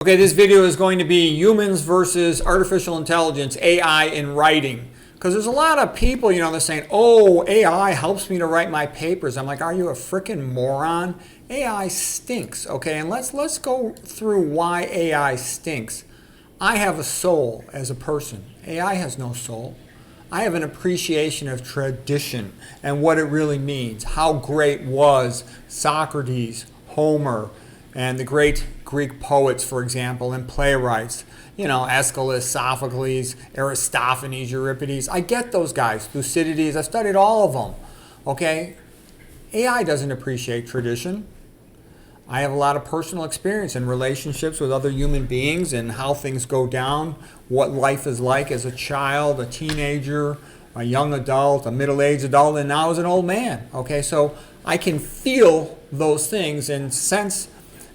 Okay, this video is going to be humans versus artificial intelligence, AI in writing. Because there's a lot of people, they're saying, oh, AI helps me to write my papers. I'm like, are you a freaking moron? AI stinks, okay? And let's go through why AI stinks. I have a soul as a person. AI has no soul. I have an appreciation of tradition and what it really means. How great was Socrates, Homer, and the great Greek poets, for example, and playwrights, Aeschylus, Sophocles, Aristophanes, Euripides. I get those guys, Thucydides, I've studied all of them, okay? AI doesn't appreciate tradition. I have a lot of personal experience in relationships with other human beings and how things go down, what life is like as a child, a teenager, a young adult, a middle-aged adult, and now as an old man, okay? So I can feel those things and sense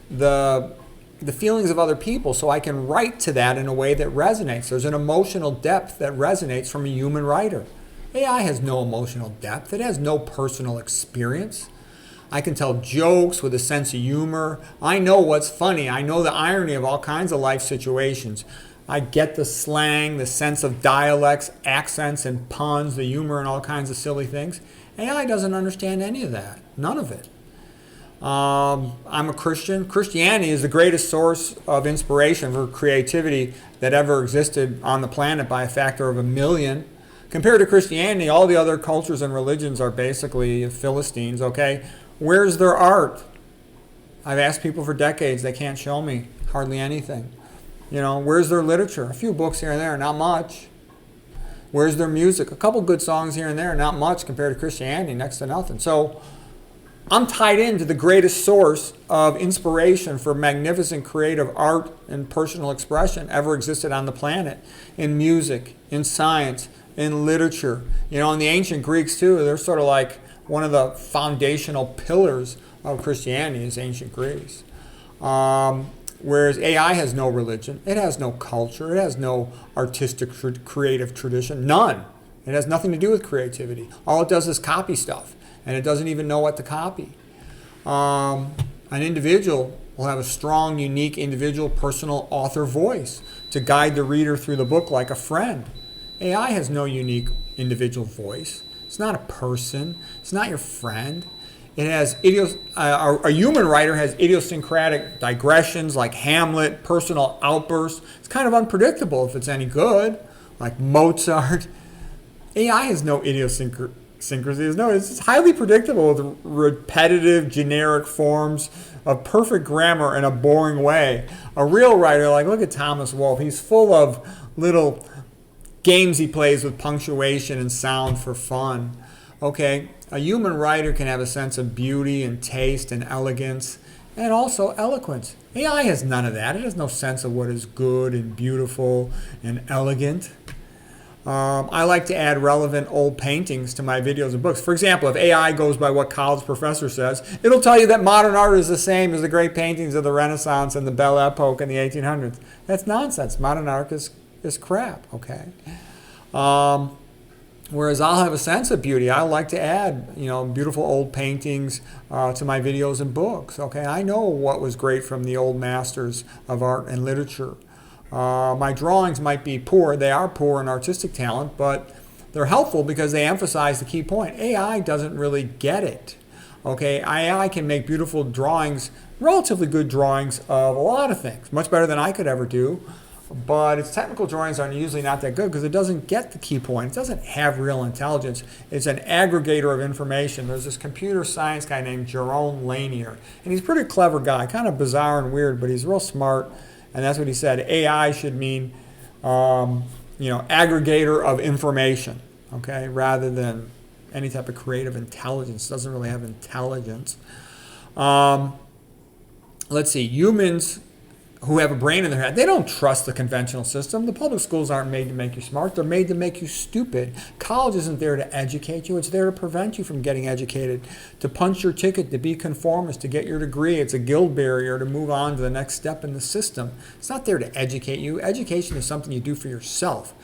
the feelings of other people, so I can write to that in a way that resonates. There's an emotional depth that resonates from a human writer. AI has no emotional depth. It has no personal experience. I can tell jokes with a sense of humor. I know what's funny. I know the irony of all kinds of life situations. I get the slang, the sense of dialects, accents, and puns, the humor, and all kinds of silly things. AI doesn't understand any of that. None of it. I'm a Christian. Christianity is the greatest source of inspiration for creativity that ever existed on the planet by a factor of 1,000,000. Compared to Christianity, all the other cultures and religions are basically Philistines, okay? Where's their art? I've asked people for decades. They can't show me hardly anything. Where's their literature? A few books here and there, not much. Where's their music? A couple good songs here and there, not much compared to Christianity, next to nothing. So I'm tied into the greatest source of inspiration for magnificent creative art and personal expression ever existed on the planet, in music, in science, in literature. And the ancient Greeks too, they're sort of like one of the foundational pillars of Christianity is ancient Greece. Whereas AI has no religion, it has no culture, it has no artistic creative tradition, none. It has nothing to do with creativity. All it does is copy stuff. And it doesn't even know what to copy. An individual will have a strong, unique, individual, personal author voice to guide the reader through the book like a friend. AI has no unique individual voice. It's not a person. It's not your friend. It has a human writer has idiosyncratic digressions like Hamlet, personal outbursts. It's kind of unpredictable if it's any good, like Mozart. AI has no idiosyncrasies. It's highly predictable with repetitive, generic forms of perfect grammar in a boring way. A real writer, look at Thomas Wolfe. He's full of little games he plays with punctuation and sound for fun. Okay, a human writer can have a sense of beauty and taste and elegance and also eloquence. AI has none of that. It has no sense of what is good and beautiful and elegant. I like to add relevant old paintings to my videos and books. For example, if AI goes by what college professor says, it'll tell you that modern art is the same as the great paintings of the Renaissance and the Belle Epoque in the 1800s. That's nonsense. Modern art is crap, okay? Whereas I'll have a sense of beauty. I like to add, beautiful old paintings to my videos and books, okay? I know what was great from the old masters of art and literature. My drawings might be poor. They are poor in artistic talent, but they're helpful because they emphasize the key point. AI doesn't really get it. Okay, AI can make beautiful drawings, relatively good drawings of a lot of things, much better than I could ever do. But its technical drawings are usually not that good because it doesn't get the key point. It doesn't have real intelligence. It's an aggregator of information. There's this computer science guy named Jerome Lanier, and he's a pretty clever guy, kind of bizarre and weird, but he's real smart. And that's what he said. AI should mean, aggregator of information, okay, rather than any type of creative intelligence. It doesn't really have intelligence. Let's see. Humans who have a brain in their head, they don't trust the conventional system. The public schools aren't made to make you smart. They're made to make you stupid. College isn't there to educate you. It's there to prevent you from getting educated, to punch your ticket, to be conformist, to get your degree. It's a guild barrier to move on to the next step in the system. It's not there to educate you. Education is something you do for yourself.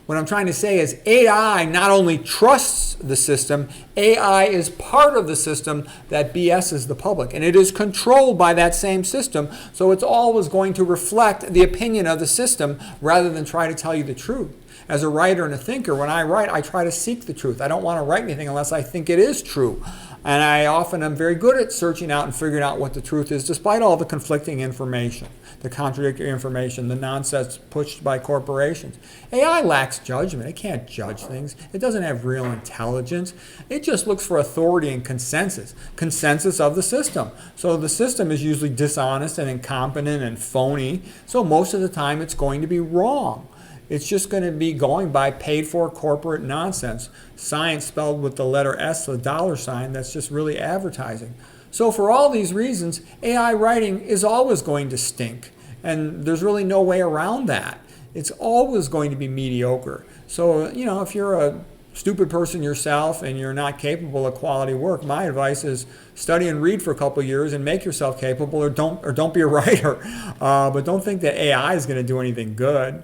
What I'm trying to say is AI not only trusts the system, AI is part of the system that BS's the public. And it is controlled by that same system, so it's always going to reflect the opinion of the system rather than try to tell you the truth. As a writer and a thinker, when I write, I try to seek the truth. I don't want to write anything unless I think it is true. And I often am very good at searching out and figuring out what the truth is, despite all the conflicting information, the contradictory information, the nonsense pushed by corporations. AI lacks judgment. It can't judge things. It doesn't have real intelligence. It just looks for authority and consensus of the system. So the system is usually dishonest and incompetent and phony. So most of the time it's going to be wrong. It's just going to be going by paid-for corporate nonsense. Science spelled with the letter S, the $, that's just really advertising. So for all these reasons, AI writing is always going to stink. And there's really no way around that. It's always going to be mediocre. So, if you're a stupid person yourself and you're not capable of quality work, my advice is study and read for a couple of years and make yourself capable, or don't be a writer. But don't think that AI is going to do anything good.